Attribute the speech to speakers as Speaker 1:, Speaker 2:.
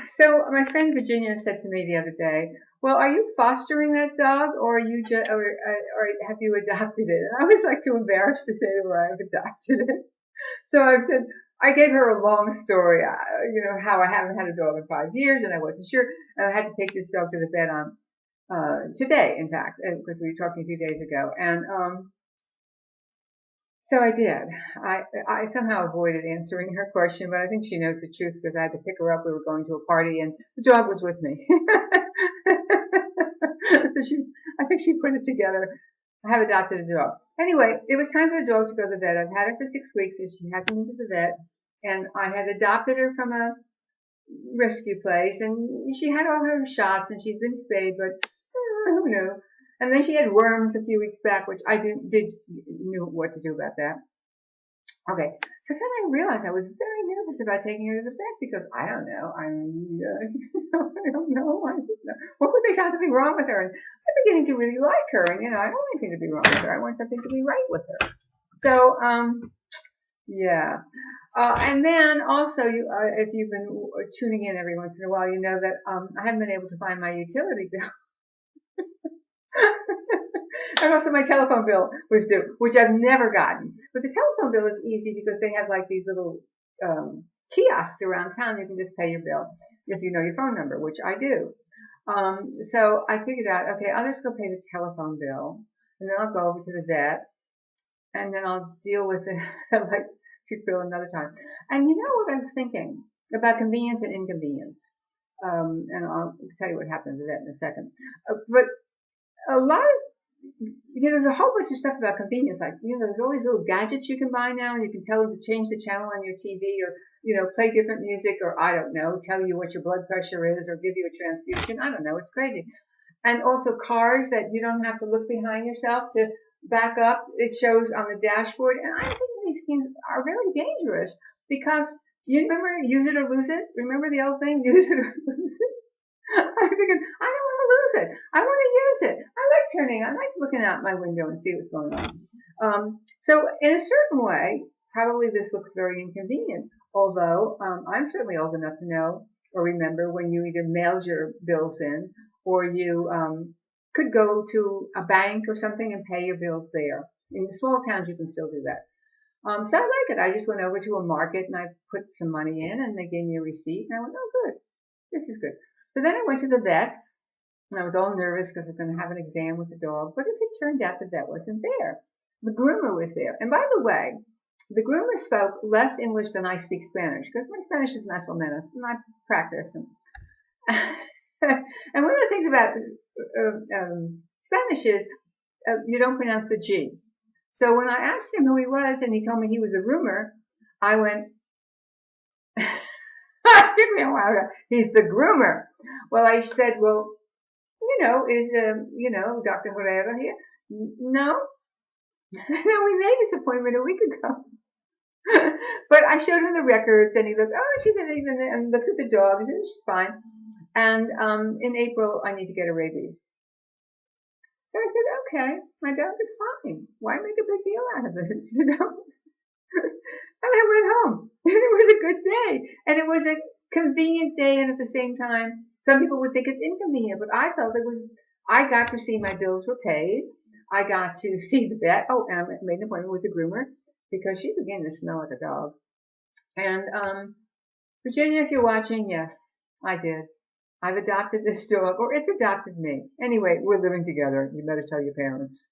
Speaker 1: So my friend Virginia said to me the other day, "Well, are you fostering that dog, or are you just, or have you adopted it?" And I was like too embarrassed to say to her I've adopted it. So I said I gave her a long story, how I haven't had a dog in 5 years, and I wasn't sure, and I had to take this dog to the vet on today, in fact, because we were talking a few days ago, and so I did. I somehow avoided answering her question, but I think she knows the truth because I had to pick her up. We were going to a party and the dog was with me. So I think she put it together. I have adopted a dog. Anyway, it was time for the dog to go to the vet. I've had her for 6 weeks and she hasn't been to the vet. And I had adopted her from a rescue place and she had all her shots and she's been spayed, but who knew? And then she had worms a few weeks back, which I knew what to do about that. Okay, so then I realized I was very nervous about taking her to the vet because I don't know. I don't know. What could they find something wrong with her? And I'm beginning to really like her, and I don't want anything to be wrong with her. I want something to be right with her. So, yeah. And then also, if you've been tuning in every once in a while, you know that I haven't been able to find my utility bill. And also my telephone bill was due, which I've never gotten. But the telephone bill is easy because they have like these little kiosks around town. You can just pay your bill if you know your phone number, which I do. So I figured out, okay, I'll just go pay the telephone bill, and then I'll go over to the vet, and then I'll deal with the electric bill another time. And you know what I was thinking about convenience and inconvenience. And I'll tell you what happened to that in a second. But a lot of there's a whole bunch of stuff about convenience, like there's all these little gadgets you can buy now, and you can tell them to change the channel on your TV, or play different music, or I don't know, tell you what your blood pressure is, or give you a transfusion. I don't know, it's crazy. And also cars that you don't have to look behind yourself to back up. It shows on the dashboard, and I think these things are very dangerous because you remember use it or lose it. Remember the old thing, use it or lose it. I'm thinking, I don't want to lose it. I want to use it. I like looking out my window and see what's going on. So in a certain way, probably this looks very inconvenient. Although I'm certainly old enough to know or remember when you either mailed your bills in or you could go to a bank or something and pay your bills there. In the small towns, you can still do that. So I like it. I just went over to a market and I put some money in and they gave me a receipt and I went, oh, good. This is good. So then I went to the vet's, and I was all nervous because I was going to have an exam with the dog. But as it turned out, the vet wasn't there. The groomer was there. And by the way, the groomer spoke less English than I speak Spanish because my Spanish is más o menos, and I practice. And one of the things about Spanish is you don't pronounce the G. So when I asked him who he was and he told me he was a groomer, I went, it took me a while. He's the groomer. Well, I said, well, is Dr. Herrera here? No. No, we made this appointment a week ago. But I showed him the records and he looked, oh, she said, and looked at the dog and said, she's fine. And in April, I need to get a rabies. So I said, okay, my dog is fine. Why make a big deal out of this, And I went home. And it was a good day. And it was a convenient day, and at the same time, some people would think it's inconvenient, but I felt I got to see my bills were paid. I got to see the vet. Oh, and I made an appointment with the groomer because she began to smell like a dog. And, Virginia, if you're watching, yes, I did. I've adopted this dog, or it's adopted me. Anyway, we're living together. You better tell your parents.